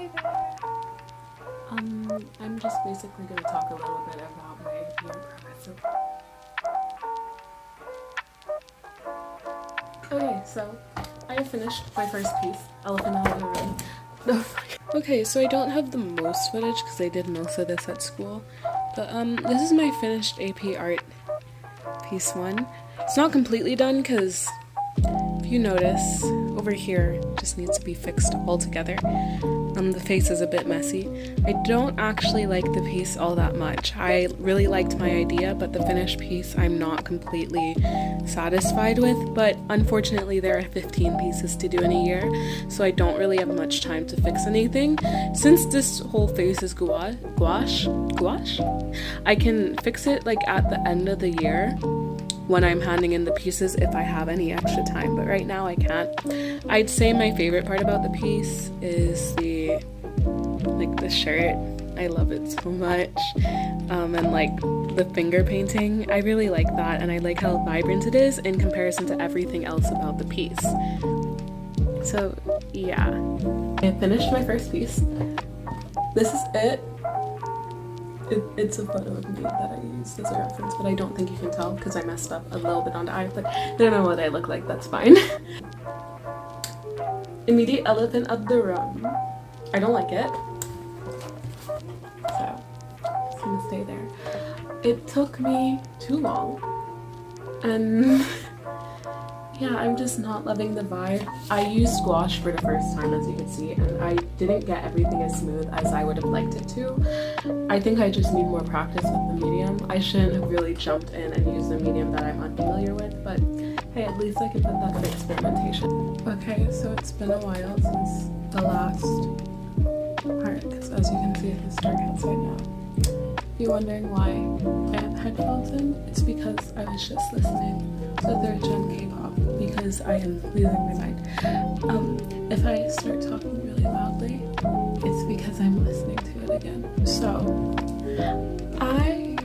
Hi there. I'm just basically going to talk a little bit about my being progressive. Okay, so I have finished my first piece, Elephant in the Room. No. Okay, so I don't have the most footage because I did most of this at school, but this is my finished AP Art piece 1. It's not completely done because if you notice, over here just needs to be fixed all together. The face is a bit messy. I don't actually like the piece all that much. I really liked my idea, but the finished piece I'm not completely satisfied with, but unfortunately there are 15 pieces to do in a year, so I don't really have much time to fix anything. Since this whole face is gouache, I can fix it like at the end of the year when I'm handing in the pieces if I have any extra time, but right now I can't. I'd say my favorite part about the piece is the shirt. I love it so much. And like the finger painting, I really like that, and I like how vibrant it is in comparison to everything else about the piece. So yeah, I finished my first piece. This is it. It's a photo of me that I used as a reference, but I don't think you can tell because I messed up a little bit on the eye, but I don't know what I look like, that's fine. Immediate Elephant of the Room. I don't like it, so it's gonna stay there. It took me too long, and yeah, I'm just not loving the vibe. I used gouache for the first time, as you can see, and I didn't get everything as smooth as I would have liked it to. I think I just need more practice with the medium. I shouldn't have really jumped in and used a medium that I'm unfamiliar with, but hey, at least I can put that for experimentation. Okay, so it's been a while since the last part, because as you can see, it's dark outside now. If you're wondering why I have headphones in, it's because I was just listening to 3rd Gen K-pop, because I am losing my mind. If I start talking really loudly, it's because I'm listening to it again. So, I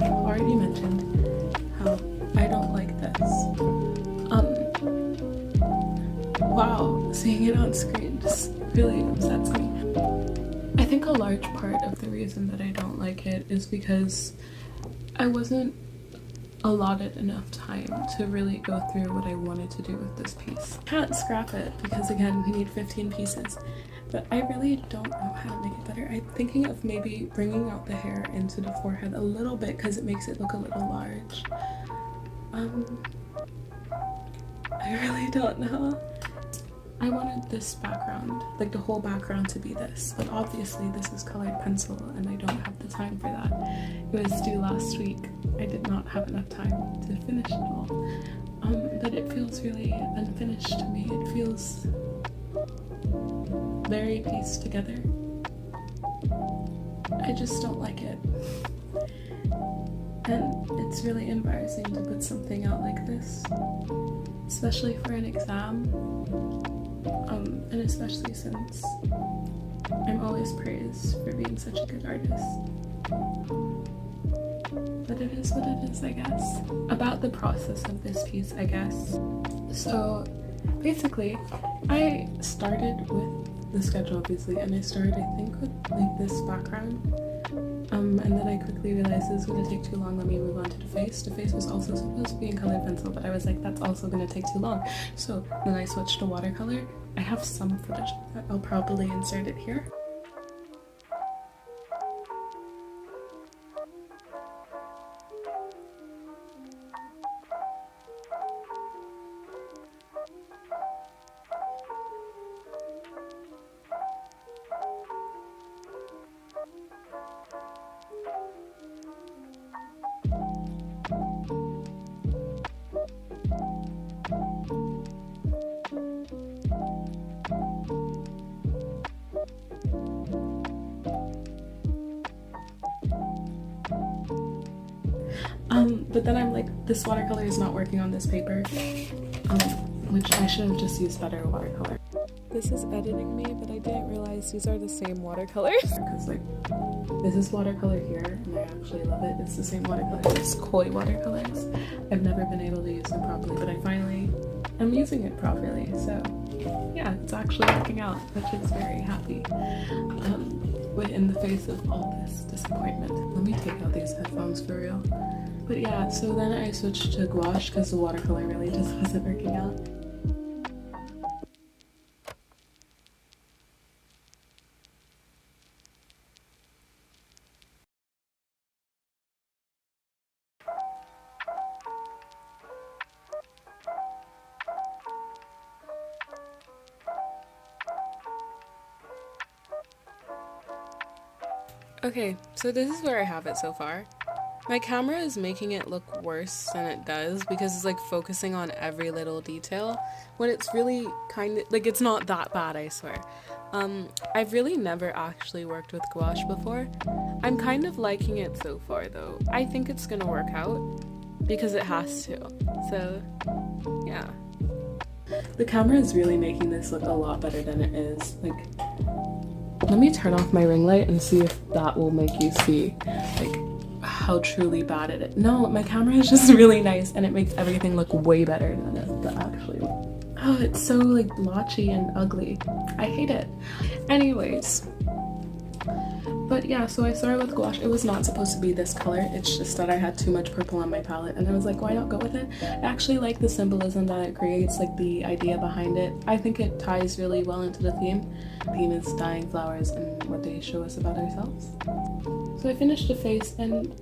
have already mentioned how I don't like this. Wow, seeing it on screen just really upsets me. I think a large part of the reason that I don't like it is because I wasn't allotted enough time to really go through what I wanted to do with this piece. Can't scrap it because again we need 15 pieces, but I really don't know how to make it better. I'm thinking of maybe bringing out the hair into the forehead a little bit because it makes it look a little large. I really don't know. I wanted this background, like the whole background, to be this, but obviously this is colored pencil and I don't have the time for that. It was due last week. I did not have enough time to finish it all. But it feels really unfinished to me. It feels very pieced together. I just don't like it. And it's really embarrassing to put something out like this, especially for an exam. And especially since I'm always praised for being such a good artist. But it is what it is, I guess. About the process of this piece, I guess. So basically, I started with the sketch obviously, and I started I think with like this background. And then I quickly realized this was going to take too long. Let me move on to the face. The face was also supposed to be in colored pencil, but I was like, that's also going to take too long. So then I switched to watercolor. I have some footage of that. I'll probably insert it here. But then I'm like, this watercolor is not working on this paper, which I should have just used better watercolor. This is editing me, but I didn't realize these are the same watercolors. Because like, this is watercolor here, and I actually love it. It's the same watercolor. It's Koi watercolors. I've never been able to use them properly, but I finally am using it properly, so yeah, it's actually working out, which is very happy. In the face of all this disappointment. Let me take out these headphones for real. But yeah, so then I switched to gouache because the watercolor really just wasn't working out. Okay, so this is where I have it so far. My camera is making it look worse than it does because it's like focusing on every little detail when it's really kind of like it's not that bad, I swear. I've really never actually worked with gouache before. I'm kind of liking it so far though. I think it's gonna work out because it has to. So, yeah. The camera is really making this look a lot better than it is. Like, let me turn off my ring light and see if that will make you see like how truly bad it is. No, my camera is just really nice and it makes everything look way better than it actually. Oh, it's so like blotchy and ugly. I hate it. Anyways, but yeah, so I started with gouache. It was not supposed to be this color. It's just that I had too much purple on my palette and I was like, why not go with it? I actually like the symbolism that it creates, like the idea behind it. I think it ties really well into the theme. The theme is dying flowers and what they show us about ourselves. So I finished the face and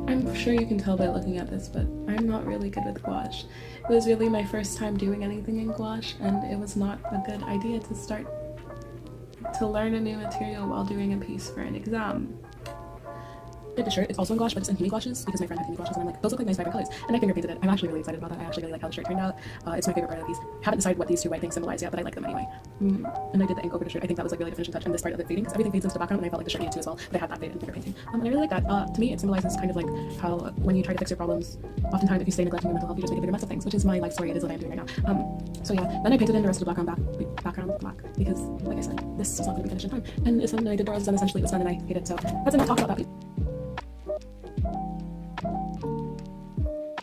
I'm sure you can tell by looking at this, but I'm not really good with gouache. It was really my first time doing anything in gouache and it was not a good idea to start to learn a new material while doing a piece for an exam. The shirt is also in gouache, but it's in Himi gouaches because my friend had Himi gouaches and I'm like, those look like nice vibrant colors. And I finger painted it. I'm actually really excited about that. I actually really like how the shirt turned out. It's my favorite part of the piece. Haven't decided what these two white things symbolize yet, but I like them anyway. And I did the ink over the shirt. I think that was like really the finishing touch and this part of it fading because everything fades into the background and I felt like the shirt needed to as well, but I had that fade in finger painting. And I really like that. To me, it symbolizes kind of like how when you try to fix your problems, oftentimes if you stay neglecting your mental health, you just make a bigger mess of things, which is my life story. It is what I'm doing right now. So yeah, then I painted in the rest of the background black because, like I said, this is not going to be finished in time. And then I did doors and essentially it was done and I hated it. So that's enough talk about that piece.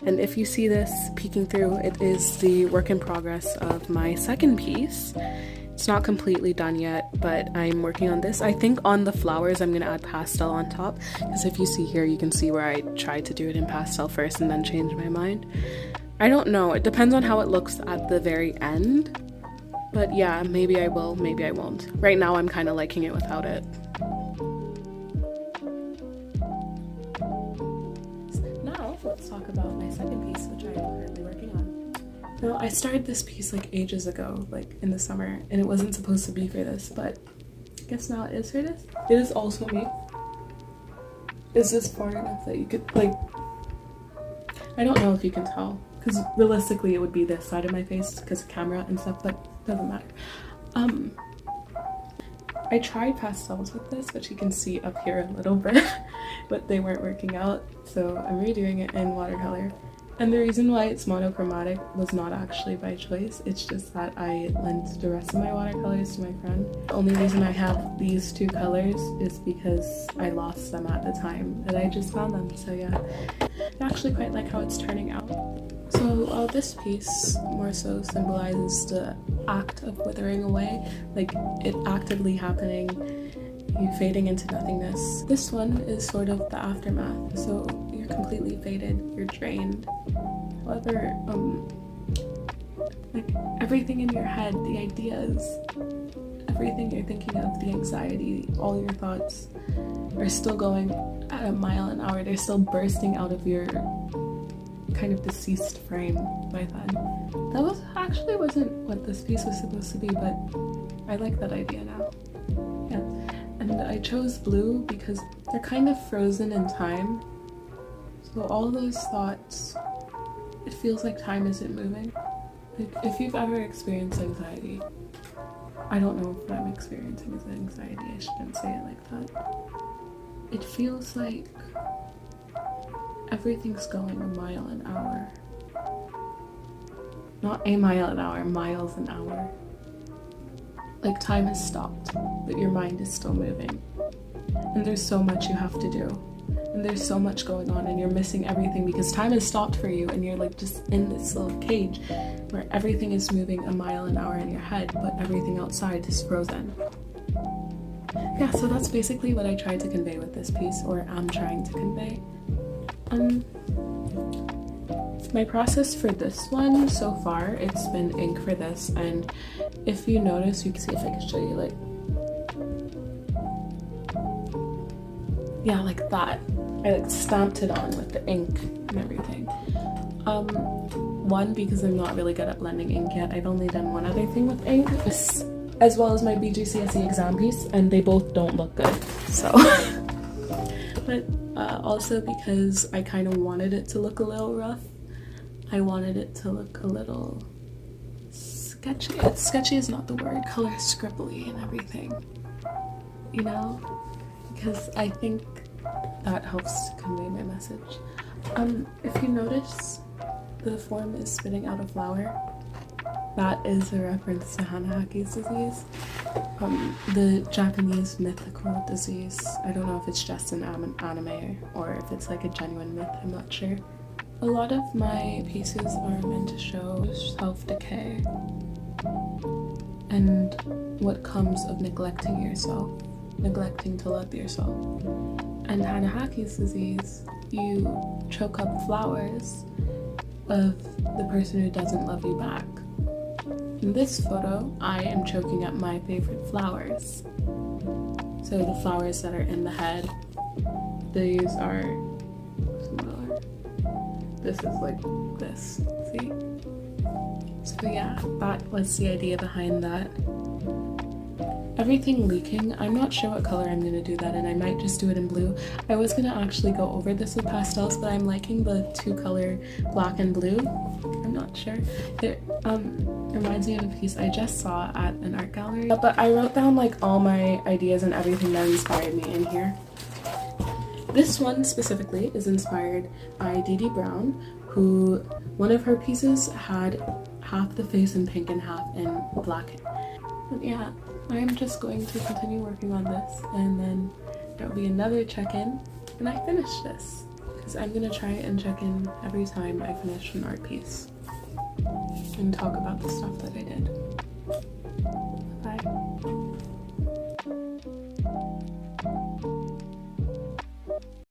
And if you see this peeking through, it is the work in progress of my second piece. It's not completely done yet, but I'm working on this. I think on the flowers I'm going to add pastel on top, because if you see here, you can see where I tried to do it in pastel first and then change my mind. I don't know, it depends on how it looks at the very end, but yeah, maybe I will, maybe I won't. Right now I'm kind of liking it without it. Let's talk about my second piece, which I am currently working on. Now, I started this piece like ages ago, like in the summer, and it wasn't supposed to be for this, but I guess now it is for this. It is also me. Is this far enough that you could, like, I don't know if you can tell, because realistically it would be this side of my face because of camera and stuff, but it doesn't matter. I tried pastels with this, which you can see up here a little bit, but they weren't working out, so I'm redoing it in watercolor. And the reason why it's monochromatic was not actually by choice, it's just that I lent the rest of my watercolors to my friend. The only reason I have these two colors is because I lost them at the time that I just found them, so yeah. I actually quite like how it's turning out. So this piece more so symbolizes the act of withering away, like it actively happening, you fading into nothingness. This one is sort of the aftermath, so you're completely faded, you're drained. However, like everything in your head, the ideas, everything you're thinking of, the anxiety, all your thoughts are still going at a mile an hour. They're still bursting out of your kind of deceased frame by then. That actually wasn't what this piece was supposed to be, but I like that idea now. Yeah. And I chose blue because they're kind of frozen in time. So all those thoughts, it feels like time isn't moving. Like if you've ever experienced anxiety, I don't know if what I'm experiencing is anxiety, I shouldn't say it like that. It feels like everything's going a mile an hour. Not a mile an hour, miles an hour. Like time has stopped, but your mind is still moving. And there's so much you have to do. and there's so much going on and you're missing everything because time has stopped for you and you're like just in this little cage where everything is moving a mile an hour in your head but everything outside is frozen. Yeah, so that's basically what I tried to convey with this piece, or am trying to convey. My process for this one so far, it's been ink for this, and if you notice, you can see if I can show you, like, yeah, like that. I like stamped it on with the ink and everything. One, because I'm not really good at blending ink yet. I've only done one other thing with ink, as well as my BGCSE exam piece, and they both don't look good, so. But also because I kind of wanted it to look a little rough. I wanted it to look a little sketchy. Sketchy is not the word. Color scribbly and everything, you know? Because I think that helps to convey my message. If you notice, the form is spitting out a flower. That is a reference to Hanahaki's disease, the Japanese mythical disease. I don't know if it's just an anime or if it's like a genuine myth, I'm not sure. A lot of my pieces are meant to show self-decay and what comes of neglecting yourself, neglecting to love yourself. And Hanahaki's disease, you choke up flowers of the person who doesn't love you back. In this photo, I am choking up my favorite flowers. So the flowers that are in the head, these are smaller. This is like this, see? So yeah, that was the idea behind that. Everything leaking, I'm not sure what color I'm gonna do that in. I might just do it in blue. I was gonna actually go over this with pastels, but I'm liking the two color black and blue. I'm not sure. It reminds me of a piece I just saw at an art gallery. But I wrote down like all my ideas and everything that inspired me in here. This one specifically is inspired by Dee Dee Brown, who one of her pieces had half the face in pink and half in black. But yeah, I'm just going to continue working on this, and then there'll be another check-in when I finish this, because I'm gonna try and check in every time I finish an art piece and talk about the stuff that I did.